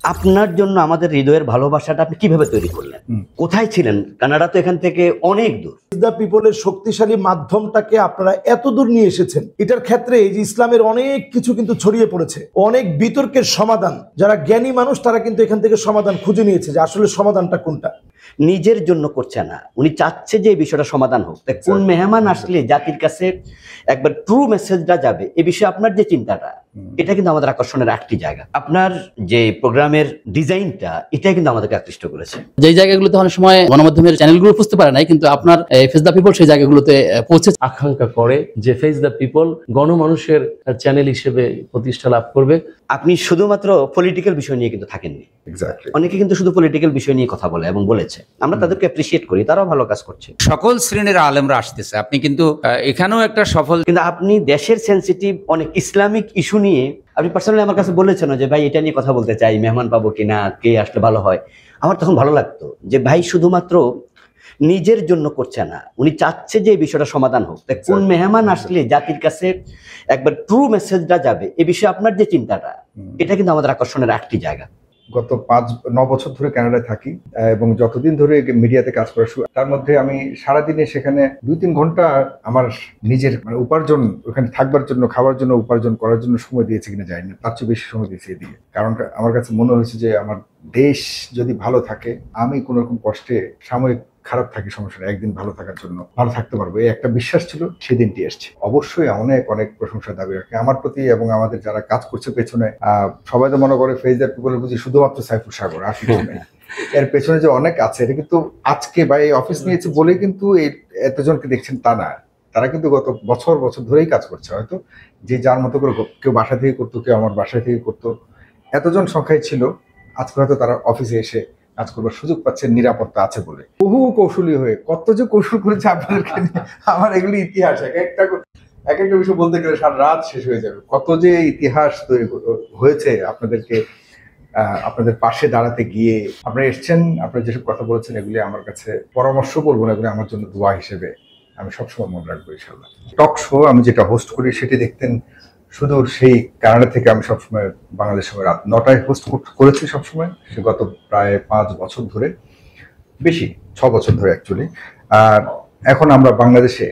আপনার জন্য আমাদের হৃদয়ের ভালোবাসাটা আপনি কিভাবে তৈরি করলেন? কোথায় ছিলেন? কানাডা তো এখান থেকে অনেক দূর। দ্য পিপলের শক্তিশালী মাধ্যমটাকে আপনারা এত দূর নিয়ে এসেছেন, এটার ক্ষেত্রে এই যে ইসলামের অনেক কিছু কিন্তু ছড়িয়ে পড়েছে, অনেক বিতর্কের সমাধান যারা জ্ঞানী মানুষ তারা কিন্তু এখান থেকে সমাধান খুঁজে নিয়েছে যে আসলে সমাধানটা কোনটা। নিজের জন্য করছে না, উনি চাচ্ছে যে এই বিষয়টা সমাধান হোক। তাই কোন মেহমান আসলে জাতির কাছে একবার ট্রু মেসেজটা যাবে, এই বিষয়ে আপনার যে চিন্তাটা, এটা কিন্তু আমাদের আকর্ষণের একটি জায়গা। আপনার যে প্রোগ্রামের ডিজাইনটা, এটাই কিন্তু আমাদেরকে আকৃষ্ট করেছে। যে জায়গাগুলোতে অনেক সময় গণমাধ্যমের চ্যানেলগুলো বুঝতে পারে নাই, কিন্তু আপনার ফেস দ্য পিপল সেই জায়গাগুলোতে পৌঁছে আকাঙ্ক্ষা করে যে ফেস দ্য পিপল গণমানুষের চ্যানেল হিসেবে প্রতিষ্ঠা লাভ করবে। আপনি শুধুমাত্র পলিটিক্যাল বিষয় নিয়ে কিন্তু থাকেননি। অনেকে কিন্তু শুধু পলিটিক্যাল বিষয় নিয়ে কথা বলে এবং বলেছে, আমরা তাদেরকে অ্যাপ্রিসিয়েট করি, তারাও ভালো কাজ করছে। সকল শ্রেণীর আলেমরা আসতেছে, আপনি কিন্তু এখানেও একটা সফল। কিন্তু আপনি দেশের সেন্সিটিভ অনেক ইসলামিক ইস্যু নিয়ে আপনি পার্সোনালি আমার কাছে বলেছেন যে ভাই এটা নিয়ে কথা বলতে চাই, মেহমান পাবো কিনা, কে আসলে ভালো হয়। আমার তখন ভালো লাগতো যে ভাই শুধুমাত্র নিজের জন্য করছে না, উনি চাচ্ছে যে এই বিষয়টা সমাধান হোক। তাই কোন মেহমান আসলে জাতির কাছে একবার ট্রু মেসেজটা যাবে, এই বিষয়ে আপনার যে চিন্তাটা, এটা কিন্তু আমাদের আকর্ষণের একটি জায়গা। গত 5-9 বছর ধরে কানাডায় থাকি এবং যতদিন ধরে মিডিয়াতে কাজ করা শুরু, তার মধ্যে আমি সারাদিনে সেখানে 2-3 ঘন্টা আমার নিজের উপার্জন, ওখানে থাকবার জন্য, খাবার জন্য, উপার্জন করার জন্য সময় দিয়েছে কিনা জানি না, তার চেয়ে বেশি সময় দিয়েছে এদিকে। কারণ আমার কাছে মনে হয়েছে যে আমার দেশ যদি ভালো থাকে, আমি কোনো রকম কষ্টে সাময়িক খারাপ থাকি সমস্যা নেই, একদিন ভালো থাকার জন্য ভালো থাকতে পারবো, এই একটা বিশ্বাস ছিল, সেদিনটি এসছে। অবশ্যই অনেক অনেক প্রশংসা দাবি রাখে আমার প্রতি এবং আমাদের যারা কাজ করছে পেছনে। সবাই তো মনে করে ফেস দ্য পিপলের বুঝি শুধুমাত্র সাইফুল সাগর, আর কিছু নেই। এর পেছনে যে অনেক আছে, এটা কিন্তু আজকে বা এই অফিস নিয়েছে বলেই কিন্তু এতজনকে দেখছেন তা না। তারা কিন্তু গত বছর ধরেই কাজ করছে। হয়তো যে যার মতো করে, কেউ বাসা থেকে করতো, কেউ আমার বাসা থেকে করতো, এতজন সংখ্যায় ছিল। আজকে হয়তো তারা অফিসে এসে কাজ করবার সুযোগ পাচ্ছে, নিরাপত্তা আছে বলে। বহু কৌশলী হয়ে কত যে কৌশল করেছে আপনাদেরকে, আমার এগুলি ইতিহাস এক একটা বিষয় বলতে গেলে সারা রাত শেষ হয়ে যাবে। কত যে ইতিহাস তৈরি হয়েছে আপনাদেরকে, আপনাদের পাশে দাঁড়াতে গিয়ে। আপনারা এসছেন, আপনারা যেসব কথা বলেছেন, এগুলি আমার কাছে পরামর্শ বলবো না, এগুলি আমার জন্য দোয়া হিসেবে আমি সবসময় মনে রাখবো ইনশাআল্লাহ। টক শো আমি যেটা হোস্ট করি সেটি দেখতেন সুদূর সেই কানাডা থেকে। আমি সবসময় বাংলাদেশ সময় রাত 9টায় হোস্ট করেছি সবসময়, সে গত প্রায় 5 বছর ধরে, বেশি 6 বছর ধরে অ্যাকচুয়ালি। আর এখন আমরা বাংলাদেশে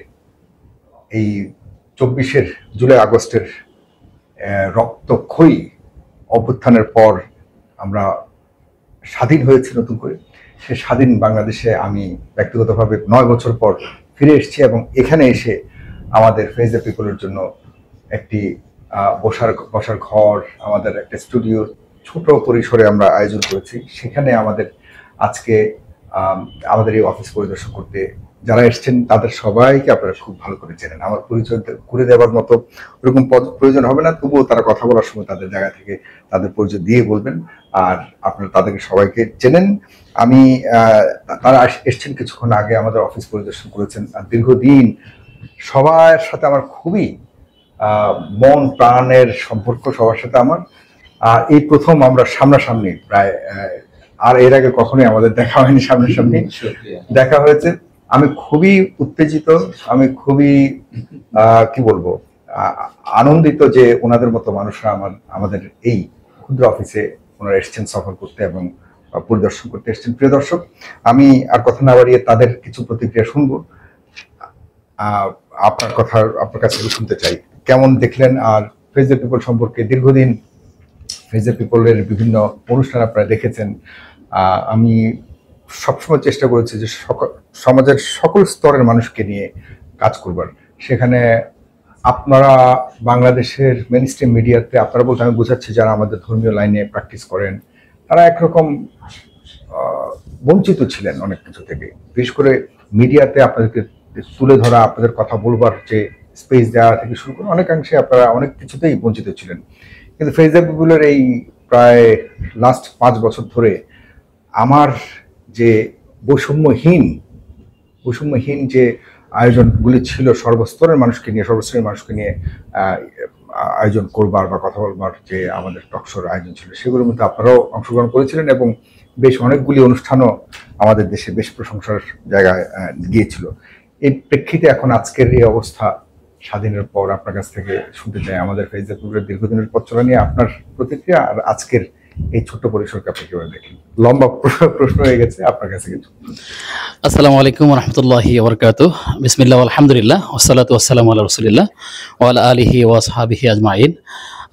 এই 24 জুলাই আগস্টের রক্তক্ষয়ী অভ্যুত্থানের পর আমরা স্বাধীন হয়েছি নতুন করে। সে স্বাধীন বাংলাদেশে আমি ব্যক্তিগতভাবে 9 বছর পর ফিরে এসেছি এবং এখানে এসে আমাদের ফেস দ্য পিপলের জন্য একটি বসার ঘর, আমাদের একটা স্টুডিও ছোট পরিসরে আমরা আয়োজন করেছি। সেখানে আমাদের আজকে আমাদের এই অফিস পরিদর্শন করতে যারা এসছেন তাদের সবাইকে আপনারা খুব ভালো করে চেনেন। আমার পরিচয় করে দেওয়ার মতো ওরকম প্রয়োজন হবে না, তবুও তারা কথা বলার সময় তাদের জায়গা থেকে তাদের পরিচয় দিয়ে বলবেন। আর আপনারা তাদেরকে সবাইকে চেনেন। আমি তারা এসছেন কিছুক্ষণ আগে, আমাদের অফিস পরিদর্শন করেছেন। আর দীর্ঘদিন সবার সাথে আমার খুবই মন প্রাণের সম্পর্ক, সবার সাথে আমার। আর এই প্রথম আমরা সামনাসামনি প্রায়, আর এর আগে কখনোই আমাদের দেখা হয়নি, সামনাসামনি দেখা হয়েছে। আমি খুবই উত্তেজিত, আমি খুবই কি বলবো, আনন্দিত যে ওনাদের মতো মানুষরা আমাদের এই ক্ষুদ্র অফিসে ওনারা এসছেন সফর করতে এবং পরিদর্শন করতে এসছেন। প্রিয় দর্শক, আমি আর কথা না বাড়িয়ে তাদের কিছু প্রতিক্রিয়া শুনবো। আপনার কাছে শুনতে চাই, কেমন দেখলেন আর ফেস দ্য পিপল সম্পর্কে। দীর্ঘদিন ফেস দ্য পিপলের বিভিন্ন অনুষ্ঠান আপনারা দেখেছেন। আমি সবসময় চেষ্টা করেছি যে সমাজের সকল স্তরের মানুষকে নিয়ে কাজ করবার। সেখানে আপনারা বাংলাদেশের মেইনস্ট্রিম মিডিয়াতে, আপনারা বলতে আমি বোঝাচ্ছি যারা আমাদের ধর্মীয় লাইনে প্র্যাকটিস করেন, তারা একরকম বঞ্চিত ছিলেন অনেক কিছু থেকে। বিশেষ করে মিডিয়াতে আপনাদেরকে তুলে ধরা, আপনাদের কথা বলবার যে স্পেস দেওয়া থেকে শুরু করে অনেকাংশে আপনারা অনেক কিছুতেই বঞ্চিত ছিলেন। কিন্তু ফেস দ্য পিপলের এই প্রায় লাস্ট 5 বছর ধরে আমার যে বৈষম্যহীন যে আয়োজনগুলি ছিল, সর্বস্তরের মানুষকে নিয়ে আয়োজন করবার বা কথা বলবার যে আমাদের টকশোর আয়োজন ছিল, সেগুলোর মধ্যে আপনারাও অংশগ্রহণ করেছিলেন এবং বেশ অনেকগুলি অনুষ্ঠানও আমাদের দেশে বেশ প্রশংসার জায়গায় গিয়েছিল। এই প্রেক্ষিতে এখন আজকের এই অবস্থা, স্বাধীনের পর আপনার কাছ থেকে শুনতে চাই আমাদের ফেস দ্য পিপলের দীর্ঘদিনের পথ চলা নিয়ে আপনার প্রতিক্রিয়া, আর আজকের এই ছোট্ট পরিসরকে আপনি কিভাবে দেখেন? লম্বা প্রশ্ন হয়ে গেছে, আপনার কাছে কিছু। আসসালামু আলাইকুম ওয়া রাহমাতুল্লাহি ওয়া বারাকাতুহু। বিসমিল্লাহ আলহামদুলিল্লাহ ওয়াসসালাতু ওয়াসসালামু আলা রাসূলিল্লাহ ওয়া আলা আলিহি ওয়া আসহাবিহি আজমাইন।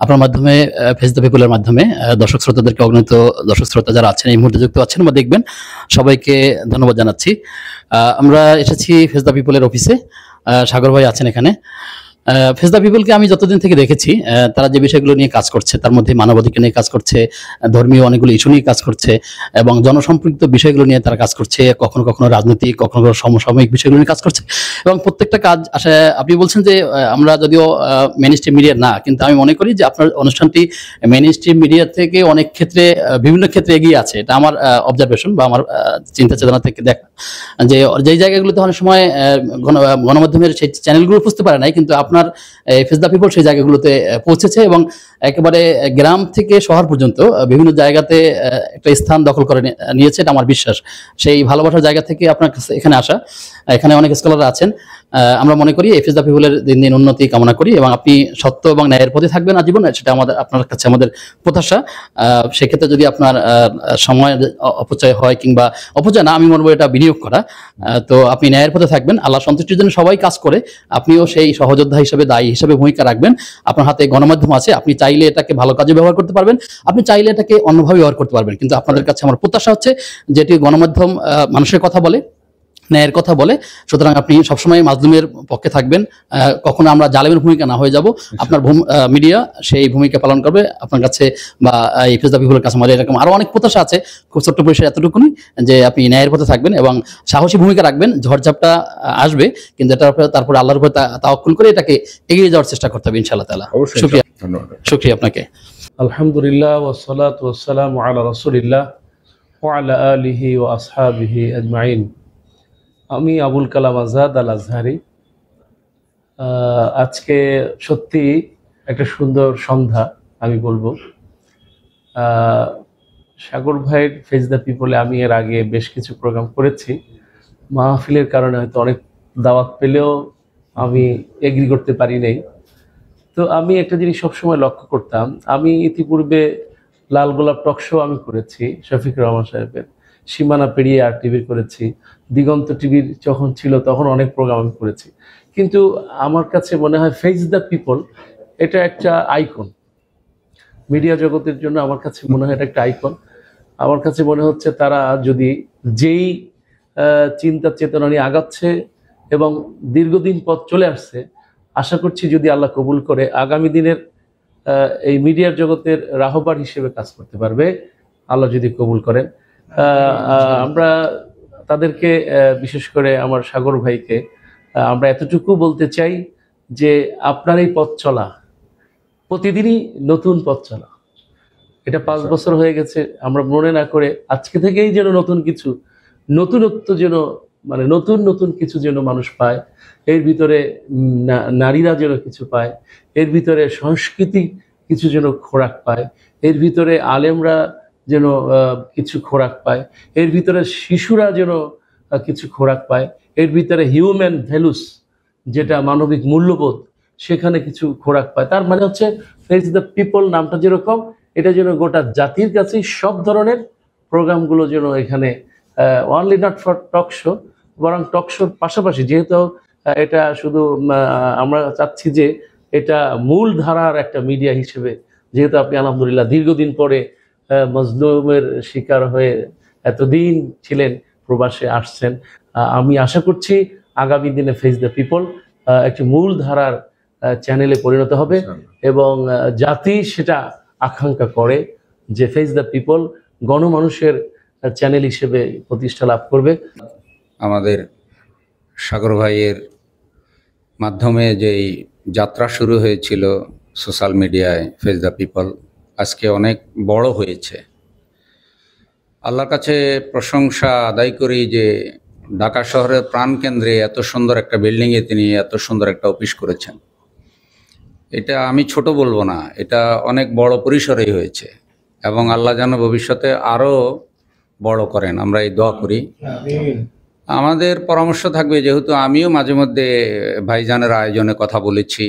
আপনার মাধ্যমে ফেস দ্য পিপলের মাধ্যমে দর্শক শ্রোতাদেরকে, অগণিত দর্শক শ্রোতা যারা আছেন এই মুহূর্তে যুক্ত আছেন বা দেখবেন, সবাইকে ধন্যবাদ জানাচ্ছি। আমরা এসেছি ফেস দ্য পিপলের অফিসে। সাগর ভাই আছেন এখানে। ফেস দ্য পিপলকে আমি যতদিন থেকে দেখেছি, তারা যে বিষয়গুলো নিয়ে কাজ করছে তার মধ্যে মানবাধিকার নিয়ে কাজ করছে, ধর্মীয় অনেকগুলো ইস্যু নিয়ে কাজ করছে এবং জনসম্পৃক্ত বিষয়গুলো নিয়ে তারা কাজ করছে, কখনো কখনো রাজনৈতিক, কখনো কখনো সমসাময়িক বিষয়গুলো নিয়ে কাজ করছে এবং প্রত্যেকটা কাজ আসলে আপনি বলছেন যে আমরা যদিও মেইন স্ট্রিম মিডিয়া না, কিন্তু আমি মনে করি যে আপনার অনুষ্ঠানটি মেইন স্ট্রিম মিডিয়া থেকে অনেক ক্ষেত্রে, বিভিন্ন ক্ষেত্রে এগিয়ে আছে। এটা আমার অবজারভেশন বা আমার চিন্তা চেতনা থেকে দেখা, যে যেই জায়গাগুলোতে অনেক সময় গণমাধ্যমের সেই চ্যানেলগুলো বুঝতে পারে নাই, কিন্তু আপনার ফেস দ্য পিপল সেই জায়গাগুলোতে পৌঁছেছে এবং একেবারে গ্রাম থেকে শহর পর্যন্ত বিভিন্ন জায়গাতে একটা স্থান দখল করে নিয়েছে, এটা আমার বিশ্বাস। সেই ভালোবাসার জায়গা থেকে আপনার কাছে এখানে আসা, এখানে অনেক স্কলাররা আছেন। আমরা মনে করি ফেস দ্য পিপলের দিন দিন উন্নতি কামনা করি এবং আপনি সত্য এবং ন্যায়ের পথে থাকবেন আজীবন, সেটা আপনার কাছে আমাদের প্রত্যাশা। সেক্ষেত্রে যদি আপনার সময় অপচয় হয়, কিংবা অপচয় না, আমি মনে করি এটা বিনিয়োগ করা, তো আপনি ন্যায়ের পথে থাকবেন। আল্লাহ সন্তুষ্টির জন্য সবাই কাজ করে, আপনিও সেই সহযোদ্ধা হিসেবে, দায়ী হিসেবে ভূমিকা রাখবেন। আপনার হাতে গণমাধ্যম আছে, আপনি চাইলে এটাকে ভালো কাজে ব্যবহার করতে পারবেন, আপনি চাইলে এটাকে অন্যভাবে ব্যবহার করতে পারবেন। কিন্তু আপনাদের কাছে আমার প্রত্যাশা হচ্ছে যেটি গণমাধ্যম মানুষের কথা বলে, ন্যায়ের কথা বলে, সুতরাং আপনি সবসময় মাজলুমের পক্ষে থাকবেন, কখনো আমরা জালেমের ভূমিকা না হয়ে যাব। আপনার মিডিয়া সেই ভূমিকা পালন করবে আপনার কাছে, বা এই ফেস দ্য পিপলের কাছে আমাদের এরকম আরো অনেক প্রত্যাশা আছে। খুব ছোট্ট পরিসরে এতটুকুনি যে আপনি ন্যায়ের পথে থাকবেন এবং সাহসী ভূমিকা রাখবেন। ঝড়ঝাপটা আসবে, কিন্তু তারপর আল্লাহর উপর তাওয়াক্কুল করে এটাকে এগিয়ে যাওয়ার চেষ্টা করতে হবে ইনশাআল্লাহ তাআলা। অবশ্যই, শুকরিয়া, ধন্যবাদ। শুকরিয়া আপনাকে। আলহামদুলিল্লাহ ওয়াসসালাতু ওয়াসসালামু আলা রাসূলিল্লাহ ওয়া আলা আলিহি ওয়া আসহাবিহি আজমাইন। আমি আবুল কালাম আজাদ আল আজহারি। আজকে সত্যি একটা সুন্দর সন্ধ্যা আমি বলবো। সাগর ভাইয়ের ফেস দ্য পিপলে আমি এর আগে বেশ কিছু প্রোগ্রাম করেছি, মাহফিলের কারণে হয়তো অনেক দাওয়াত পেলেও আমি এগ্রি করতে পারি নাই। তো আমি একটা জিনিস সবসময় লক্ষ্য করতাম, আমি ইতিপূর্বে লাল গোলাপ টক শো আমি করেছি শফিক রহমান সাহেবের, সীমানা পেরিয়ে আর টিভির করেছি, দিগন্ত টিভির যখন ছিল তখন অনেক প্রোগ্রাম আমি করেছি। কিন্তু আমার কাছে মনে হয় ফেস দ্য পিপল এটা একটা আইকন মিডিয়া জগতের জন্য। আমার কাছে মনে হয় এটা একটা আইকন। আমার কাছে মনে হচ্ছে তারা যদি যেই চিন্তা চেতনা নিয়ে আগাচ্ছে এবং দীর্ঘদিন পথ চলে আসছে, আশা করছি যদি আল্লাহ কবুল করে আগামী দিনের এই মিডিয়ার জগতের রাহবার হিসেবে কাজ করতে পারবে, আল্লাহ যদি কবুল করেন। আমরা তাদেরকে, বিশেষ করে আমার সাগর ভাইকে আমরা এতটুকু বলতে চাই যে আপনার এই পথ চলা প্রতিদিনই নতুন পথ চলা। এটা 5 বছর হয়ে গেছে, আমরা মনে না করে আজকে থেকেই যেন নতুন কিছু, নতুনত্ব যেন, মানে নতুন নতুন কিছু যেন মানুষ পায়, এর ভিতরে নারীরা যেন কিছু পায়, এর ভিতরে সংস্কৃতি কিছু যেন খোরাক পায়, এর ভিতরে আলেমরা যেন কিছু খোরাক পায়, এর ভিতরে শিশুরা যেন কিছু খোরাক পায়, এর ভিতরে হিউম্যান ভ্যালুস যেটা মানবিক মূল্যবোধ সেখানে কিছু খোরাক পায়। তার মানে হচ্ছে ফেস দ্য পিপল নামটা যেরকম, এটা যেন গোটা জাতির কাছেই সব ধরনের প্রোগ্রামগুলো যেন এখানে only not for talk show, বরং টক শোর পাশাপাশি, যেহেতু এটা শুধু আমরা চাচ্ছি যে এটা মূল ধারার একটা মিডিয়া হিসেবে, যেহেতু আপনি আলহামদুলিল্লাহ দীর্ঘদিন পরে মজলুমের শিকার হয়ে এতদিন ছিলেন, প্রবাসে আসছেন, আমি আশা করছি আগামী দিনে ফেস দ্য পিপল একটি মূল ধারার চ্যানেলে পরিণত হবে এবং জাতি সেটা আকাঙ্ক্ষা করে যে ফেস দ্য পিপল গণমানুষের চ্যানেল হিসেবে প্রতিষ্ঠা লাভ করবে। আমাদের সাগর ভাইয়ের মাধ্যমে যেই যাত্রা শুরু হয়েছিল সোশ্যাল মিডিয়ায় ফেস দ্য পিপল, আজকে অনেক বড় হয়েছে। আল্লাহর কাছে প্রশংসা আদায় করি যে ঢাকা শহরের প্রাণকেন্দ্রে এত সুন্দর একটা বিল্ডিংয়ে তিনি এত সুন্দর একটা অফিস করেছেন। এটা আমি ছোট বলবো না, এটা অনেক বড় পরিসরেই হয়েছে এবং আল্লাহ যেন ভবিষ্যতে আরও বড় করেন, আমরা এই দোয়া করি। আমাদের পরামর্শ থাকবে, যেহেতু আমিও মাঝে মধ্যে ভাইজানের আয়োজনে কথা বলেছি,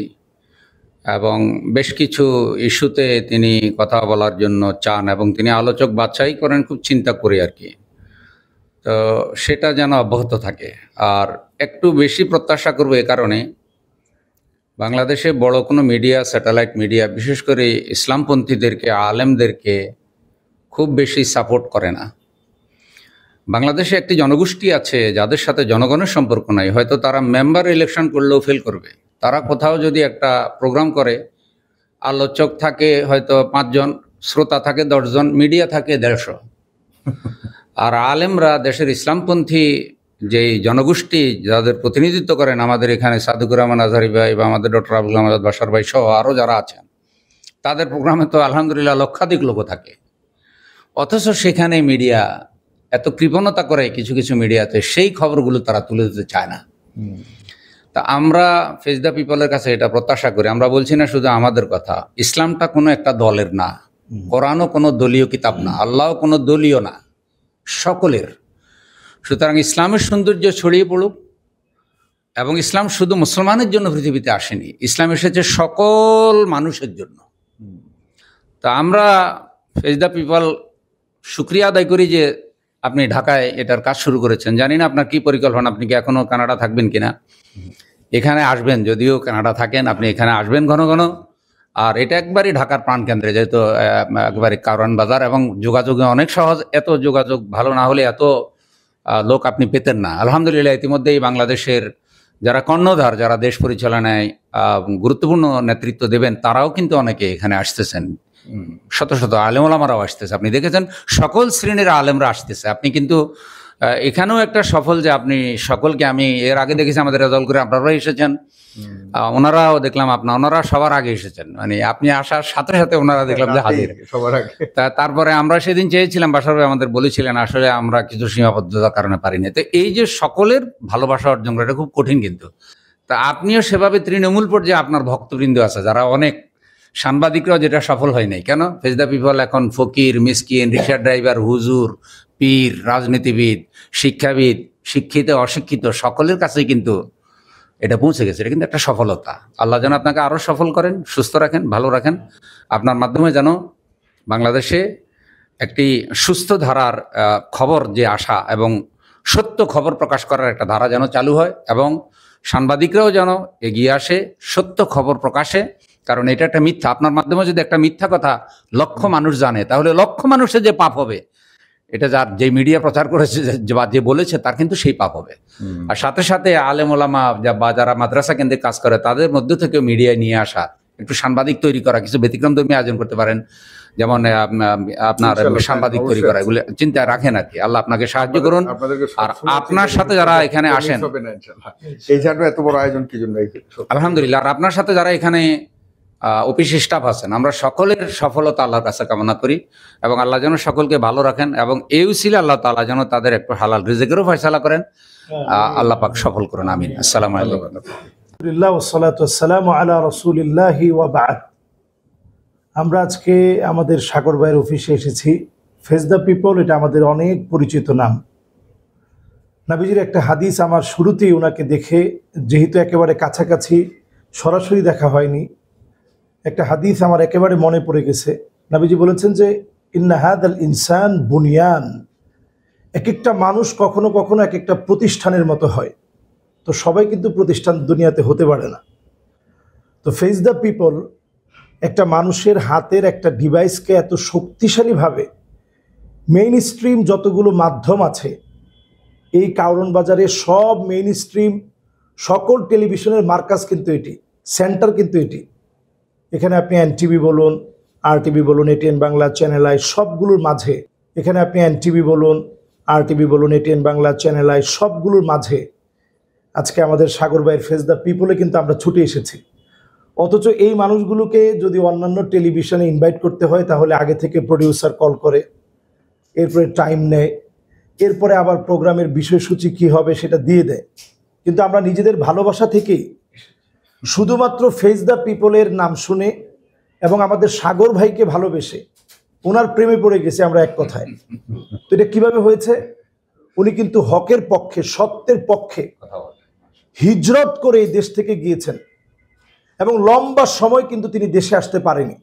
এবং বেশ কিছু ইস্যুতে তিনি কথা বলার জন্য চান এবং তিনি আলোচক বাছাই করেন খুব চিন্তা করে আর কি। তো সেটা যেন অব্যাহত থাকে। আর একটু বেশি প্রত্যাশা করবো এ কারণে, বাংলাদেশে বড় কোনো মিডিয়া, স্যাটেলাইট মিডিয়া বিশেষ করে ইসলামপন্থীদেরকে, আলেমদেরকে খুব বেশি সাপোর্ট করে না। বাংলাদেশে একটি জনগোষ্ঠী আছে যাদের সাথে জনগণের সম্পর্ক নাই, হয়তো তারা মেম্বার ইলেকশন করলেও ফেল করবে। তারা কোথাও যদি একটা প্রোগ্রাম করে, আলোচক থাকে হয়তো 5 জন, শ্রোতা থাকে 10 জন, মিডিয়া থাকে 150। আর আলেমরা, দেশের ইসলামপন্থী যেই জনগোষ্ঠী যাদের প্রতিনিধিত্ব করেন, আমাদের এখানে সাদুকুর রহমান আজহারি ভাই বা আমাদের ডক্টর আবুল আহমদ বাশার ভাই সহ আরও যারা আছেন, তাদের প্রোগ্রামে তো আলহামদুলিল্লাহ লক্ষাধিক লোক থাকে। অথচ সেখানে মিডিয়া এত কৃপণতা করে কিছু কিছু মিডিয়াতে, সেই খবরগুলো তারা তুলে দিতে চায় না। তা আমরা ফেস দ্য পিপলের কাছে এটা প্রত্যাশা করি। আমরা বলছি না শুধু আমাদের কথা, ইসলামটা কোনো একটা দলের না, কোরআনও কোনো দলীয় কিতাব না, আল্লাহও কোনো দলীয় না, সকলের। সুতরাং ইসলামের সৌন্দর্য ছড়িয়ে পড়ুক। এবং ইসলাম শুধু মুসলমানের জন্য পৃথিবীতে আসেনি, ইসলাম এসেছে সকল মানুষের জন্য। তা আমরা ফেস দ্য পিপল শুকরিয়া আদায় করি যে আপনি ঢাকায় এটার কাজ শুরু করেছেন। জানি না আপনার কি পরিকল্পনা, আপনি কি এখনও কানাডা থাকবেন কিনা। এখানে আসবেন, যদিও কানাডা থাকেন, আপনি এখানে আসবেন ঘন ঘন। আর এটা একবারই ঢাকার প্রাণকেন্দ্রে, যেহেতু একবারে কারওয়ান বাজার এবং যোগাযোগে অনেক সহজ। এত যোগাযোগ ভালো না হলে এত লোক আপনি পেতেন না। আলহামদুলিল্লাহ ইতিমধ্যেই বাংলাদেশের যারা কর্ণধার, যারা দেশ পরিচালনায় গুরুত্বপূর্ণ নেতৃত্ব দেবেন, তারাও কিন্তু অনেকে এখানে আসতেছেন। শত শত আলেম ওলামারাও আসতেছে, আপনি দেখেছেন সকল শ্রেণীর আলেমরা আসতেছে। আপনি কিন্তু এখানেও একটা সফল যে আপনি সকলকে, আমি এর আগে দেখেছি আমাদের রেজাল্ট করে আপনারাও এসেছেন, ওনারাও দেখলাম ওনারা সবার আগে এসেছেন। মানে আপনি আসার সাথে সাথে ওনারা দেখলাম যে হাজির সবার আগে। তারপরে আমরা সেদিন চেয়েছিলাম, বাসার ভাই আমাদের বলেছিলেন, আসলে আমরা কিছু সীমাবদ্ধতার কারণে পারিনি। তো এই যে সকলের ভালোবাসা অর্জন করা, এটা খুব কঠিন। কিন্তু তা আপনিও সেভাবে তৃণমূল পর্যায়ে আপনার ভক্তবৃন্দ আছে যারা অনেক, সাংবাদিকরাও যেটা সফল হয় নাই। কেন? ফেস দ্য পিপল এখন ফকির, মিসকিন, রিক্সা ড্রাইভার, হুজুর, পীর, রাজনীতিবিদ, শিক্ষাবিদ, শিক্ষিত, অশিক্ষিত সকলের কাছেই কিন্তু এটা পৌঁছে গেছে। এটা কিন্তু একটা সফলতা। আল্লাহ যেন আপনাকে আরও সফল করেন, সুস্থ রাখেন, ভালো রাখেন। আপনার মাধ্যমে যেন বাংলাদেশে একটি সুস্থ ধারার খবর যে আসা এবং সত্য খবর প্রকাশ করার একটা ধারা যেন চালু হয়, এবং সাংবাদিকরাও যেন এগিয়ে আসে সত্য খবর প্রকাশে। কারণ এটা একটা মিথ্যা, আপনার মাধ্যমে যদি একটা মিথ্যা কথা লক্ষ মানুষ জানে, তাহলে লক্ষ মানুষের যে পাপ হবে, এটা যার যে মিডিয়া প্রচার করেছে বা যে বলেছে তার কিন্তু সেই পাপ হবে। আর সাথে সাথে আলেম ওলামা বা যারা মাদ্রাসা কেন্দ্রে কাজ করে, তাদের মধ্যে থেকেও মিডিয়ায় নিয়ে আসা, একটু সাংবাদিক তৈরি করা, কিছু ব্যতিক্রমধর্মী আয়োজন করতে পারেন, যেমন আপনার সাংবাদিক তৈরি করা, এগুলো চিন্তায় রাখেন আর কি। আল্লাহ আপনাকে সাহায্য করুন। আর আপনার সাথে যারা এখানে আসেন, এই জন্য এত বড় আয়োজন কি জন্য? আলহামদুলিল্লাহ। আর আপনার সাথে যারা এখানে অফিস স্টাফ আছেন, আমরা সকলের সফলতা আল্লাহর কাছে কামনা করি, এবং আল্লাহ যেন সকলকে ভালো রাখেন, এবং এই উসিলা আল্লাহ তাআলা যেন তাদের একটু হালাল রিজিকেরও ফয়সালা করেন। আল্লাহ পাক সফল করুন, আমিন। আসসালামু আলাইকুম। আলহামদুলিল্লাহ ওয়াসসালাতু ওয়াসসালামু আলা রাসূলিল্লাহি ওয়া বা'দ। আমরা আজকে আমাদের সাগর ভাইয়ের অফিসে এসেছি। ফেস দ্য পিপল, এটা আমাদের অনেক পরিচিত নাম। নবীজির একটা হাদিস আমার শুরুতেই ওনাকে দেখে, যেহেতু একেবারে কাছাকাছি সরাসরি দেখা হয়নি, একটা হাদিস আমার একেবারে মনে পড়ে গেছে। নবীজি বলেছেন যে ইন্না হাদাল ইনসান বুনিয়ান, এক একটা মানুষ কখনো কখনো এক একটা প্রতিষ্ঠানের মতো হয়। তো সবাই কিন্তু প্রতিষ্ঠান দুনিয়াতে হতে পারে না। তো ফেস দ্য পিপল একটা মানুষের হাতের একটা ডিভাইসকে এত শক্তিশালীভাবে, মেইন স্ট্রিম যতগুলো মাধ্যম আছে এই কারওয়ান বাজারে, সব মেইন স্ট্রিম সকল টেলিভিশনের মার্কাজ কিন্তু এটি, সেন্টার কিন্তু এটি। এখানে আপনি এনটিভি বলুন, আরটিভি বলুন, এটিএন বাংলা, চ্যানেল আই, সবগুলোর মাঝে, এখানে আপনি এনটিভি বলুন, আরটিভি বলুন, এটিএন বাংলা, চ্যানেল আই, সবগুলোর মাঝে আজকে আমাদের সাগর ভাইয়ের ফেস দ্য পিপলে কিন্তু আমরা ছুটে এসেছি। অথচ এই মানুষগুলোকে যদি অন্যান্য টেলিভিশনে ইনভাইট করতে হয়, তাহলে আগে থেকে প্রডিউসার কল করে, এরপরে টাইম নেয়, এরপরে আবার প্রোগ্রামের বিষয়সূচি কী হবে সেটা দিয়ে দেয়। কিন্তু আমরা নিজেদের ভালোবাসা থেকেই শুধুমাত্র ফেস দ্য পিপলের নাম শুনে এবং আমাদের সাগর ভাইকে ভালোবেসে ওনার প্রেমে পড়ে গেছি আমরা, এক কথায়। তো এটা কীভাবে হয়েছে? উনি কিন্তু হকের পক্ষে, সত্যের পক্ষে হিজরত করে এই দেশ থেকে গিয়েছেন, এবং লম্বা সময় কিন্তু তিনি দেশে আসতে পারেনি।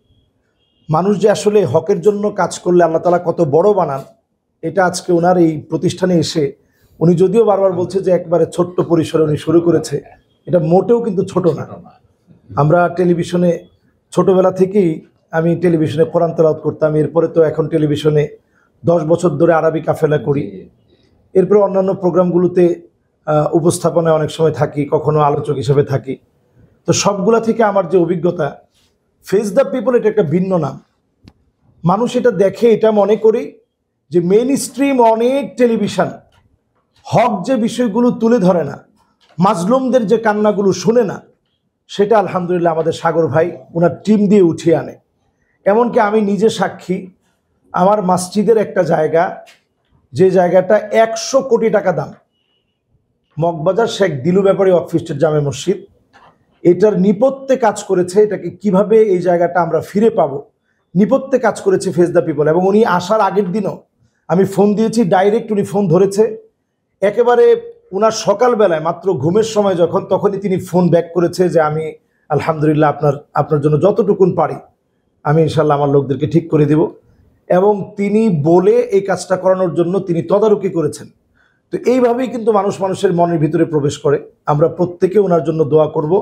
মানুষ যে আসলে হকের জন্য কাজ করলে আল্লাহ তাআলা কত বড় বানান, এটা আজকে ওনার এই প্রতিষ্ঠানে এসে উনি যদিও বারবার বলছে যে একবারে ছোট্ট পরিসরে উনি শুরু করেছে, এটা মোটেও কিন্তু ছোট না। আমরা টেলিভিশনে ছোটবেলা থেকেই আমি টেলিভিশনে কোরআন তেলাওয়াত করতাম, এরপরে তো এখন টেলিভিশনে 10 বছর ধরে আরবি কাফেলা করি, এরপরে অন্যান্য প্রোগ্রামগুলোতে উপস্থাপনায় অনেক সময় থাকি, কখনো আলোচক হিসেবে থাকি। তো সবগুলা থেকে আমার যে অভিজ্ঞতা, ফেস দ্য পিপল এটা একটা ভিন্ন নাম। মানুষ এটা দেখে, এটা মনে করি যে মেইন স্ট্রিম অনেক টেলিভিশন হক যে বিষয়গুলো তুলে ধরে না, মাজলুমদের যে কান্নাগুলো শুনে না, সেটা আলহামদুলিল্লাহ আমাদের সাগর ভাই ওনার টিম দিয়ে উঠিয়ে আনে। এমনকি আমি নিজে সাক্ষী, আমার মসজিদের একটা জায়গা, যে জায়গাটা 100 কোটি টাকা দাম, মগবাজার শেখ দিলু ব্যাপারী ওয়াকফ স্টেট জামে মসজিদ, এটার নিপত্তে কাজ করেছে, এটাকে কিভাবে এই জায়গাটা আমরা ফিরে পাবো, নিপত্তে কাজ করেছে ফেস দ্য পিপল। এবং উনি আসার আগের দিনও আমি ফোন দিয়েছি, ডাইরেক্ট উনি ফোন ধরেছে। একেবারে উনার সকালবেলায় মাত্র ঘুমের সময় যখন, তখনই তিনি ফোন ব্যাক করেছে যে আমি আলহামদুলিল্লাহ আপনার জন্য যতটুকুন পারি আমি ইনশাল্লাহ আমার লোকদেরকে ঠিক করে দেব। এবং তিনি বলে এই কাজটা করানোর জন্য তিনি তদারকি করেছেন। তো এইভাবেই কিন্তু মানুষের মনের ভিতরে প্রবেশ করে। আমরা প্রত্যেকে ওনার জন্য দোয়া করব।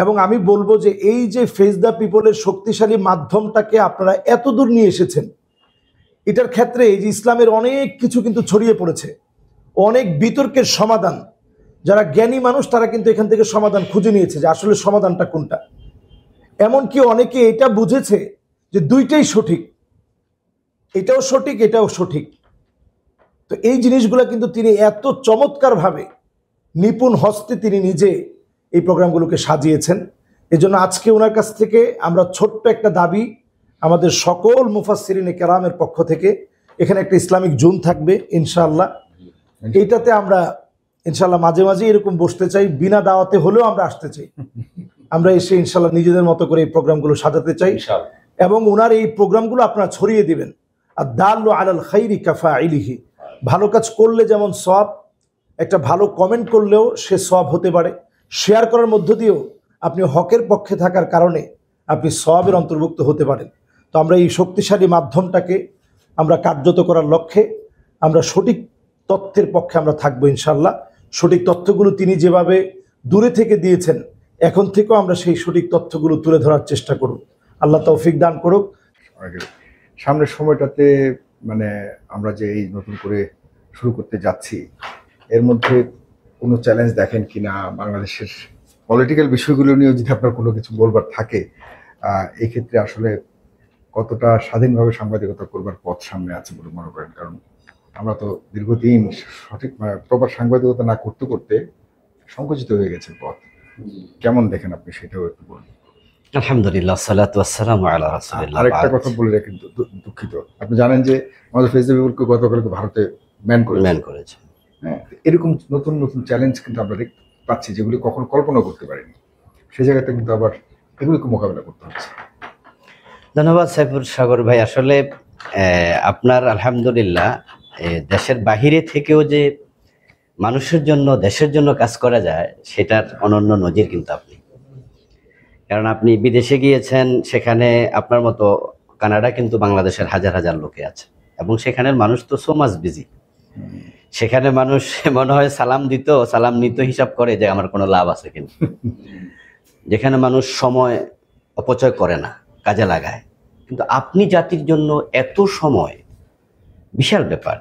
এবং আমি বলবো যে এই যে ফেস দ্য পিপলের শক্তিশালী মাধ্যমটাকে আপনারা এত দূর নিয়ে এসেছেন, এটার ক্ষেত্রে এই যে ইসলামের অনেক কিছু কিন্তু ছড়িয়ে পড়েছে, অনেক বিতর্কের সমাধান, যারা জ্ঞানী মানুষ তারা কিন্তু এখান থেকে সমাধান খুঁজে নিয়েছে যে আসলে সমাধানটা কোনটা। এমনকি অনেকে এটা বুঝেছে যে দুইটাই সঠিক, এটাও সঠিক এটাও সঠিক। তো এই জিনিসগুলো কিন্তু তিনি এত চমৎকারভাবে নিপুণ হস্তে তিনি নিজে এই প্রোগ্রামগুলোকে সাজিয়েছেন। এজন্য আজকে ওনার কাছ থেকে আমরা ছোট্ট একটা দাবি, আমাদের সকল মুফাসসিরিনে কেরামের পক্ষ থেকে, এখানে একটা ইসলামিক জোন থাকবে ইনশাআল্লাহ। এইটাতে আমরা ইনশাআল্লাহ মাঝে মাঝে এরকম বসতে চাই, বিনা দাওয়াতে হলেও আমরা আসতে চাই। আমরা এসে ইনশাআল্লাহ নিজেদের মতো করে এই প্রোগ্রামগুলো সাজাতে চাই। এবং ওনার এই প্রোগ্রামগুলো আপনারা ছড়িয়ে দিবেন। আর দাল্লু আলাল খাইরি কাফাইলিহি, ভালো কাজ করলে যেমন সওয়াব, একটা ভালো কমেন্ট করলেও সে সওয়াব হতে পারে, শেয়ার করার মধ্য দিয়েও আপনি হকের পক্ষে থাকার কারণে আপনি সওয়াবের অন্তর্ভুক্ত হতে পারেন। তো আমরা এই শক্তিশালী মাধ্যমটাকে আমরা কার্যত করার লক্ষ্যে আমরা সঠিক তথ্যের পক্ষে আমরা থাকবো ইনশাআল্লাহ। সঠিক তথ্যগুলো তিনি যেভাবে দূরে থেকে দিয়েছেন, এখন থেকেও আমরা সেই সঠিক তথ্যগুলো তুলে ধরার চেষ্টা করব। আল্লাহ তৌফিক দান করুক। সামনের সময়টাতে মানে আমরা যে এই নতুন করে শুরু করতে যাচ্ছি, এর মধ্যে কোনো চ্যালেঞ্জ দেখেন কিনা? বাংলাদেশের পলিটিক্যাল বিষয়গুলো নিয়েও যদি আপনার কোনো কিছু বলবার থাকে, এই ক্ষেত্রে আসলে কতটা স্বাধীনভাবে সাংবাদিকতা করবার পথ সামনে আছে বলে মনে করেন? কারণ আমরা তো দীর্ঘদিন সঠিক প্রপার সাংবাদিকতা না করতে করতে সংকুচিত হয়ে গেছে পথ। কেমন দেখেন আপনি, সেটাও একটু বলুন। আলহামদুলিল্লাহ, সালাতু ওয়াসসালামু আলা রাসূলিল্লাহ। আরেকটা কথা বলে রাখি, দুঃখিত, আপনি জানেন যে আমাদের ফেসবুককে গতকালকে ভারতে ব্যান করেছে। হ্যাঁ, এরকম নতুন নতুন চ্যালেঞ্জ কিন্তু আমরা দেখতে পাচ্ছি, যেগুলি কখনো কল্পনা করতে পারিনি। সেই জায়গাতে কিন্তু আবার এগুলিকে মোকাবেলা করতে হচ্ছে। ধন্যবাদ সাইফুর সাগর ভাই। আসলে আপনার আলহামদুলিল্লাহ দেশের বাহিরে থেকেও যে মানুষের জন্য, দেশের জন্য কাজ করা যায়, সেটার অনন্য নজির কিন্তু আপনি। কারণ আপনি বিদেশে গিয়েছেন, সেখানে আপনার মতো কানাডা কিন্তু বাংলাদেশের হাজার হাজার লোকে আছে, এবং সেখানের মানুষ তো সো মাচ বিজি। সেখানে মানুষ মনে হয় সালাম নিত হিসাব করে যে আমার কোনো লাভ আছে কিনা। যেখানে মানুষ সময় অপচয় করে না, কাজে লাগায়। কিন্তু আপনি জাতির জন্য এত সময়, বিশাল ব্যাপার।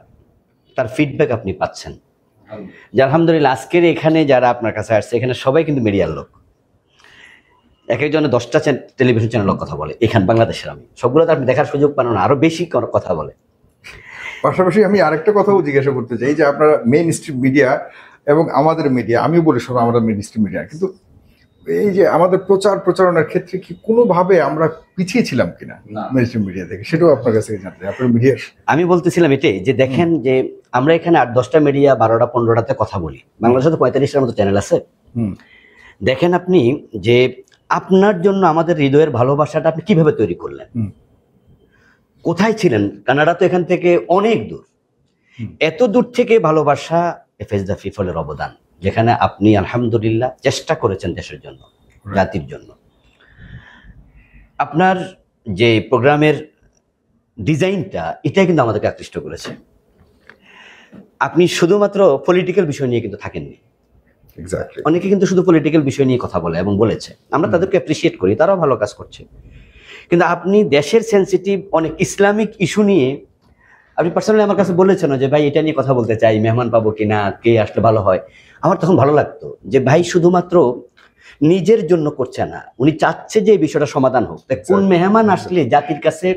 তার ফিডব্যাক আপনি পাচ্ছেন যে আলহামদুলিল্লাহ আজকের এখানে যারা আপনার কাছে আসছে, এখানে সবাই কিন্তু মিডিয়ার লোক। এক একজনে 10টা টেলিভিশন চ্যানেলের কথা বলে এখানে বাংলাদেশের। আমি সবগুলো তো আপনি দেখার সুযোগ পান না, আরো বেশি কথা বলে। পাশাপাশি আমি আরেকটা কথাও জিজ্ঞাসা করতে চাই, যে আপনারা মেইন স্ট্রিম মিডিয়া এবং আমাদের মিডিয়া, আমিও বলি সব আমরা মেইন স্ট্রিম মিডিয়া, কিন্তু এই যে আমাদের প্রচারণার ক্ষেত্রে কি কোনোভাবে আমরা পিছিয়ে ছিলাম কিনা মেইন স্ট্রিম মিডিয়া থেকে, সেটাও আপনার কাছে জানতে চাই। আপনার মিডিয়ার, আমি বলতেছিলাম এটাই যে দেখেন যে আমরা এখানে 8-10টা মিডিয়া 12টা 15টাতে কথা বলি, বাংলাদেশে তো 45টার মতো চ্যানেল আছে। দেখেন আপনি যে আপনার জন্য আমাদের হৃদয়ের ভালোবাসাটা আপনি কিভাবে তৈরি করলেন, কোথায় ছিলেন? কানাডা তো এখান থেকে অনেক দূর। এত দূর থেকে ভালোবাসা, ফেস দ্য পিপলের অবদান, যেখানে আপনি আলহামদুলিল্লাহ চেষ্টা করেছেন দেশের জন্য, জাতির জন্য। আপনার যে প্রোগ্রামের ডিজাইনটা এটাই কিন্তু আমাদেরকে আকৃষ্ট করেছে। আপনি শুধুমাত্র পলিটিক্যাল বিষয় নিয়ে কিন্তু থাকেননি। এক্স্যাক্টলি। অনেকে কিন্তু শুধু পলিটিক্যাল বিষয় নিয়ে কথা বলে এবং বলেছে, আমরা তাদেরকে অ্যাপ্রিসিয়েট করি, তারাও ভালো কাজ করছে। কিন্তু আপনি দেশের সেন্সিটিভ অনেক ইসলামিক ইস্যু নিয়ে আপনি পার্সোনালি আমার কাছে বলেছেন যে ভাই এটা নিয়ে কথা বলতে চাই, মেহমান পাবো কিনা, কে আসলে ভালো হয়। আমার তখন ভালো লাগতো যে ভাই শুধুমাত্র নিজের জন্য করছে না, উনি চাচ্ছে যে এই বিষয়টা সমাধান হোক। তাই কোন মেহমান আসলে জাতির কাছে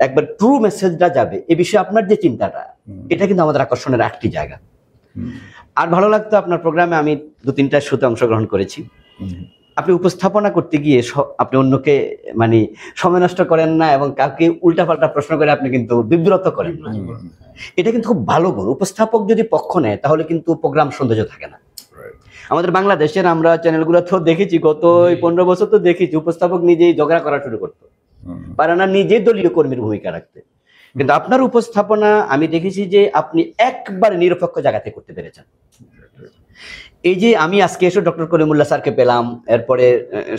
একবার ট্রু মেসেজটা যাবে, এ বিষয়ে আপনার যে চিন্তাটা, এটা কিন্তু আমাদের আকর্ষণের একটি জায়গা। আর ভালো লাগতো আপনার প্রোগ্রামে, আমি 2-3টা শোতে অংশগ্রহণ করেছি। আপনি উপস্থাপনা করতে গিয়ে আপনি অন্যকে মানে সময় নষ্ট করেন না এবং কাউকে উল্টাপাল্টা প্রশ্ন করে আপনি কিন্তু বিব্রত করেন না। এটা কিন্তু খুব ভালো গুণ। উপস্থাপক যদি পক্ষ নেয় তাহলে কিন্তু প্রোগ্রাম সৌন্দর্য থাকে না। আমাদের বাংলাদেশের আমরা চ্যানেলগুলো তো দেখেছি, গত 15 বছর তো দেখেছি উপস্থাপক নিজেই ঝগড়া করা শুরু করতো, পারে না নিজে দলীয় কর্মীর ভূমিকা রাখতে। কিন্তু আপনার উপস্থাপনা আমি দেখেছি যে আপনি একবারে নিরপেক্ষ জায়গাতে করতে পেরেছেন। এই যে আমি আজকে এসে ডক্টর কলিমুল্লাহ স্যারকে পেলাম, এরপরে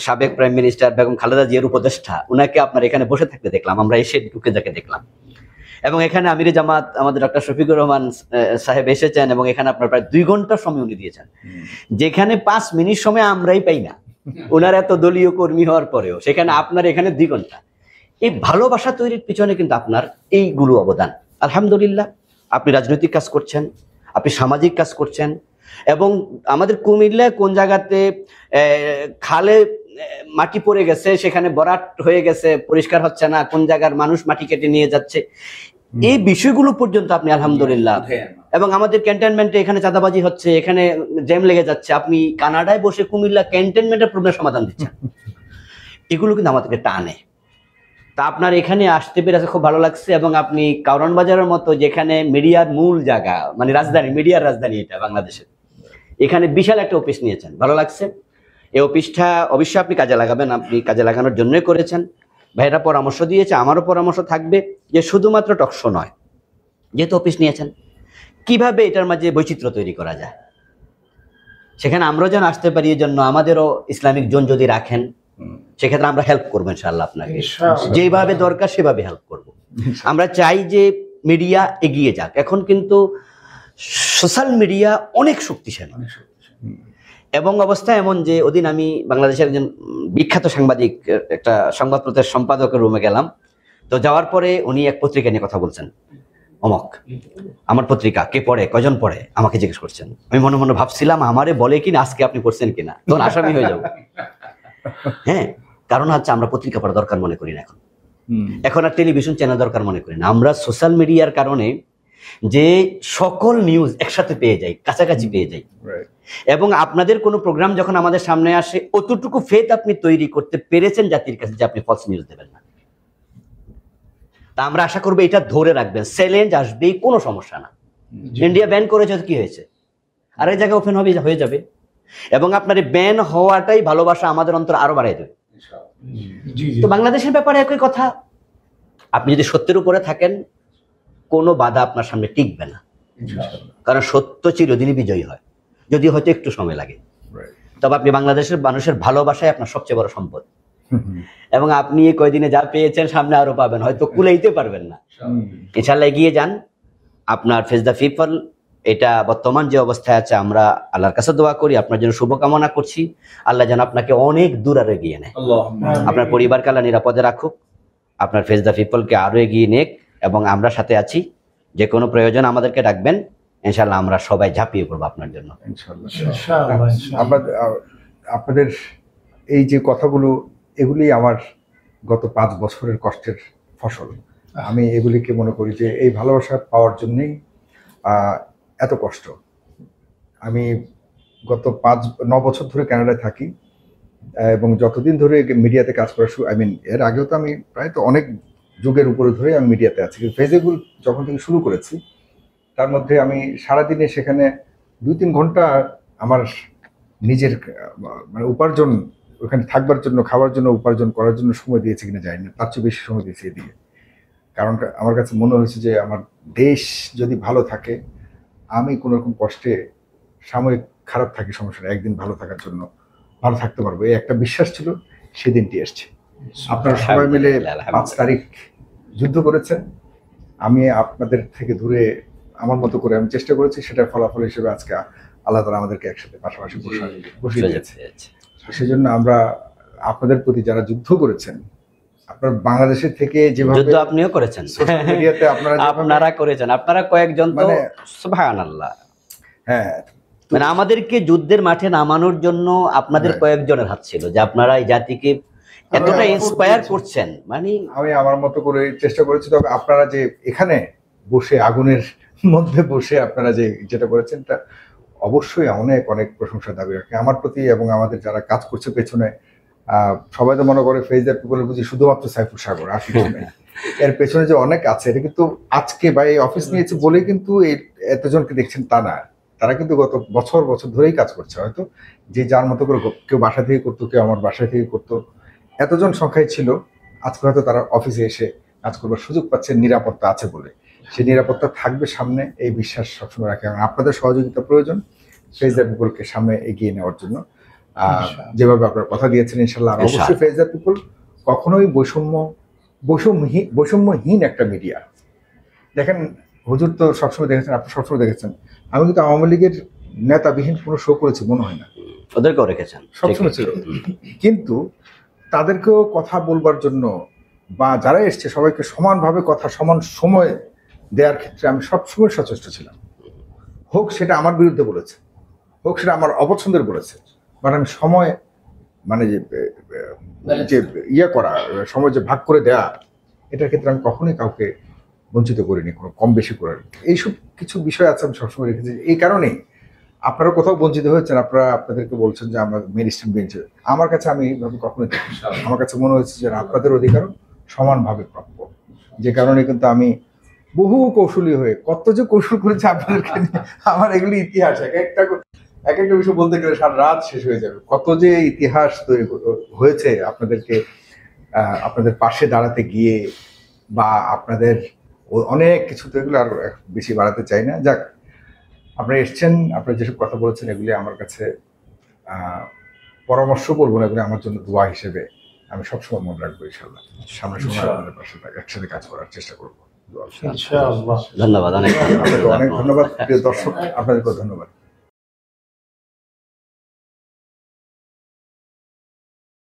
সাবেক প্রাইম মিনিস্টার বেগম খালেদা জিয়ার উপদেষ্টা, ওনাকে আপনার এখানে বসে থাকতে দেখলাম, আমরা এসে ঢুকে যাকে দেখলাম। এবং এখানে আমিরে জামাত আমাদের ডক্টর শফিকুর রহমান সাহেব এসেছেন এবং এখানে আপনার প্রায় 2 ঘন্টার সময় উনি দিয়েছেন, যেখানে 5 মিনিট সময় আমরাই পাই না ওনার এত দলীয় কর্মী হওয়ার পরেও, সেখানে আপনার এখানে 2 ঘন্টা। এই ভালোবাসা তৈরির পিছনে কিন্তু আপনার এইগুলো অবদান। আলহামদুলিল্লাহ, আপনি রাজনৈতিক কাজ করছেন, আপনি সামাজিক কাজ করছেন। এবং আমাদের কুমিল্লায় কোন জায়গাতে খালে মাটি পড়ে গেছে, সেখানে বরাট হয়ে গেছে, পরিষ্কার হচ্ছে না, কোন জায়গার মানুষ মাটি কেটে নিয়ে যাচ্ছে, এই বিষয়গুলো পর্যন্ত আপনি আলহামদুলিল্লাহ। এবং আমাদের ক্যান্টনমেন্টে এখানে চাঁদাবাজি হচ্ছে, এখানে জ্যাম লেগে যাচ্ছে, আপনি কানাডায় বসে কুমিল্লা ক্যান্টনমেন্টের প্রবলেম সমাধান দিচ্ছেন। এগুলো কিন্তু আমাদেরকে টানে। তা আপনার এখানে আসতে পেরে খুব ভালো লাগছে। এবং আপনি কারওয়ান বাজারের মতো, যেখানে মিডিয়ার মূল জায়গা, মানে রাজধানী, মিডিয়ার রাজধানী এটা বাংলাদেশের, এখানে বিশাল একটা অফিস নিয়েছেন, ভালো লাগছে। এই অফিসটা অবশ্যই আপনি কাজে লাগাবেন, আপনি কাজে লাগানোর জন্যই করেছেন। ভাইরা পরামর্শ দিয়েছে, আমারও পরামর্শ থাকবে যে শুধুমাত্র টকশো নয়, যেহেতু অফিস নিয়েছেন, কিভাবে এটার মাঝে বৈচিত্র্য তৈরি করা যায়, সেখানে আমরাও যেন আসতে পারি। এই জন্য আমাদেরও ইসলামিক জোন যদি রাখেন, সেক্ষেত্রে আমরা হেল্প করবো ইনশাআল্লাহ, আপনাকে যেভাবে দরকার সেভাবে হেল্প করব। আমরা চাই যে মিডিয়া এগিয়ে যাক। এখন কিন্তু সোশ্যাল মিডিয়া অনেক শক্তিশালী এবং অবস্থা এমন যে, ওদিন আমি বাংলাদেশের একজন বিখ্যাত সাংবাদিক, একটা সংবাদপত্রের সম্পাদকের রুমে গেলাম। তো যাওয়ার পরে উনি এক পত্রিকা নিয়ে কথা বলছেন, অমক আমার পত্রিকা কে পড়ে, কজন পড়ে, আমাকে জিজ্ঞেস করছেন। আমি মনে মনে ভাবছিলাম আমারে বলে কিনা, আজকে আপনি পড়ছেন কিনা, তখন আসামি হয়ে যাবো। হ্যাঁ, কারণ হচ্ছে আমরা পত্রিকা পড়া দরকার মনে করি না, এখন আর টেলিভিশন চ্যানেল দরকার মনে করি না। আমরা সোশ্যাল মিডিয়ার কারণে যে সকল নিউজ একসাথে পেয়ে যাই, কাছাকাছি পেয়ে যাই। এবং আপনাদের কোনো প্রোগ্রাম যখন আমাদের সামনে আসে, অতটুকু ফেথ আপনি তৈরি করতে পেরেছেন জাতির কাছে যে আপনি ফলস নিউজ দেবেন না। তা আমরা আশা করবো এটা ধরে রাখবেন, চ্যালেঞ্জ আসবেই, কোনো সমস্যা না। ইন্ডিয়া ব্যান করেছে, কি হয়েছে, আর এই জায়গায় ওপেন হয়ে যাবে। এবং আপনার এই ব্যান হওয়াটাই ভালোবাসা আমাদের অন্তর আরো বাড়াই দেবে। তো বাংলাদেশের ব্যাপারে একই কথা, আপনি যদি সত্যের উপরে থাকেন, কোনো বাধা আপনার সামনে টিকবে না, কারণ সত্য চিরদিনই বিজয়ী হয়, যদি হয়তো একটু সময় লাগে। তবে আপনি বাংলাদেশের মানুষের ভালোবাসায় আপনার সবচেয়ে বড় সম্পদ। এবং আপনি এই কয়দিনে যা পেয়েছেন, সামনে আরো পাবেন, হয়তো কুলাইতে পারবেন না। ইনশাআল্লাহ এগিয়ে যান। আপনার ফেস দ্য পিপল, এটা বর্তমান যে অবস্থায় আছে, আমরা আল্লাহর কাছে দোয়া করি, আপনার জন্য শুভকামনা করছি। আল্লাহ যেন আপনাকে অনেক দূর আরো এগিয়ে নেয়, আপনার পরিবারকে আল্লাহ নিরাপদে রাখুক, আপনার ফেস দ্য পিপলকে আরো এগিয়ে নেক। এবং আমরা সাথে আছি, যে কোনো প্রয়োজন আমাদেরকে ডাকবেন, ইনশাআল্লাহ আমরা সবাই ঝাঁপিয়ে পড়বো আপনার জন্য। আপনাদের এই যে কথাগুলো, এগুলি আমার গত 5 বছরের কষ্টের ফসল। আমি এগুলিকে মনে করি যে এই ভালোবাসা পাওয়ার জন্যই এত কষ্ট। আমি গত 9 বছর ধরে কানাডায় থাকি এবং যতদিন ধরে মিডিয়াতে কাজ করা এর আগেও তো আমি প্রায় তো অনেক যুগের উপরে ধরে আমি মিডিয়াতে আছি। ফেসবুক যখন থেকে শুরু করেছি, তার মধ্যে আমি সারাদিনে সেখানে 2-3 ঘন্টা আমার নিজের মানে উপার্জন, ওখানে থাকবার জন্য, খাওয়ার জন্য, উপার্জন করার জন্য সময় দিয়েছি কিনা জানি না, তার চেয়ে বেশি সময় দিয়েছি এদিকে। কারণ আমার কাছে মনে হয়েছে যে আমার দেশ যদি ভালো থাকে, আমি কোনো রকম কষ্টে সাময়িক খারাপ থাকি সমস্যা নেই, একদিন ভালো থাকার জন্য ভালো থাকতে পারবো, এই একটা বিশ্বাস ছিল, সেদিনটি এসছে। আপনারা সবাই মিলে আলহামদুলিল্লাহ। 5 তারিখ যুদ্ধ করেছেন। আমি আপনাদের থেকে দূরে আমার মতো করে আমি চেষ্টা করেছি, সেটার ফলাফল হিসেবে আজকে আল্লাহ তাআলা আমাদেরকে একসাথে পাশাপাশি বসিয়ে দিয়েছে। সেজন্য আমরা আপনাদের প্রতি যারা যুদ্ধ করেছেন, আপনার বাংলাদেশের থেকে যেভাবে যুদ্ধ আপনিও করেছেন, সোশ্যাল মিডিয়াতে আপনারা করেছেন, আপনারা কয়েকজন তো মানে সুবহানাল্লাহ। হ্যাঁ, মানে আমাদেরকে যুদ্ধের মাঠে নামানোর জন্য আপনাদের হ্যাঁ। কয়েকজনের হাত ছিল, যে আপনারা এই জাতিকে এতটা ইন্সপায়ার করছেন। মানে আমি আমার মতো করে চেষ্টা করেছি। তবে আপনারা যে এখানে বসে আগুনের মধ্যে বসে আপনারা যে যেটা করেছেন, তা অবশ্যই অনেক অনেক প্রশংসা দাবি রাখে আমার প্রতি এবং আমাদের যারা কাজ করছে পেছনে। সবাই তো মনে করে ফেজ দ্য পিপল বুঝি শুধুমাত্র সাইফুল সাগর, আর কিছু নেই। এর পেছনে যে অনেক আছে, এটা কিন্তু আজকে বা এই অফিস নিয়েছে বলে কিন্তু এই এতজনকে দেখছেন তা না। তারা কিন্তু গত বছর বছর ধরেই কাজ করছে। হয়তো যে যার মতো করে কেউ বাসা থেকে করতো, কেউ আমার বাসা থেকে করতো, এতজন সংখ্যায় ছিল। আজকে হয়তো তারা অফিসে এসে কাজ করবার সুযোগ পাচ্ছে, নিরাপত্তা আছে বলে। সেই নিরাপত্তা থাকবে সামনে, এই বিশ্বাস সবসময় রাখে। এবং আপনাদের সহযোগিতা প্রয়োজন ফেজ দ্য পিপলকে সামনে এগিয়ে নেওয়ার জন্য। যেভাবে আপনারা কথা দিয়েছেন, ইনশাল্লাহ। আর অবশ্যই ফেজ দ্য পিপল কখনোই বৈষম্যহীন একটা মিডিয়া। দেখেন, হুজুর তো সবসময় দেখেছেন, আপনি সবসময় দেখেছেন, আমি কিন্তু আওয়ামী লীগের নেতাবিহীন কোনো শো করেছি মনে হয় না, ওদেরকেও রেখেছেন সবসময় ছিল। কিন্তু তাদেরকেও কথা বলবার জন্য বা যারা এসছে সবাইকে সমানভাবে কথা, সমান সময় দেওয়ার ক্ষেত্রে আমি সবসময় সচেষ্ট ছিলাম। হোক সেটা আমার বিরুদ্ধে বলেছে, হোক সেটা আমার অপছন্দের বলেছে, বাট আমি সময় মানে যে ইয়ে করা, সময় যে ভাগ করে দেওয়া, এটার ক্ষেত্রে আমি কখনোই কাউকে বঞ্চিত করিনি, কোনো কম বেশি করে। এইসব কিছু বিষয় আছে আমি সবসময় রেখেছি। এই কারণেই আপনারা কোথাও বঞ্চিত হয়েছেন, আপনারা আপনাদেরকে বলছেন যে আমরা মেন স্ট্রিম বেঞ্চে। আমার কাছে আমি এইভাবে কখনোই দেখি না। আমার কাছে মনে হয়েছে যে আপনাদের অধিকারও সমানভাবে প্রাপ্য। যে কারণে কিন্তু আমি বহু কৌশলী হয়ে কত যে কৌশল করেছি আপনাদেরকে নিয়ে, আমার এগুলি ইতিহাস। এক একটা বিষয় বলতে গেলে সারা রাত শেষ হয়ে যাবে। কত যে ইতিহাস তৈরি হয়েছে আপনাদেরকে, আপনাদের পাশে দাঁড়াতে গিয়ে, বা আপনাদের অনেক কিছু। তো এগুলো আর বেশি বাড়াতে চাই না। যাক, আপনারা এসছেন, আপনারা যেসব কথা বলেছেন, এগুলি আমার কাছে পরামর্শ বলবো না, এগুলি আমার জন্য দোয়া হিসেবে আমি সবসময় মনে রাখবো। ইনশাল্লাহ সামনের সময় আপনাদের পাশে একসাথে কাজ করার চেষ্টা করবো। ইনশাআল্লাহ। ধন্যবাদ, অনেক আপনাকে অনেক ধন্যবাদ প্রিয় দর্শক, আপনাদেরকেও ধন্যবাদ।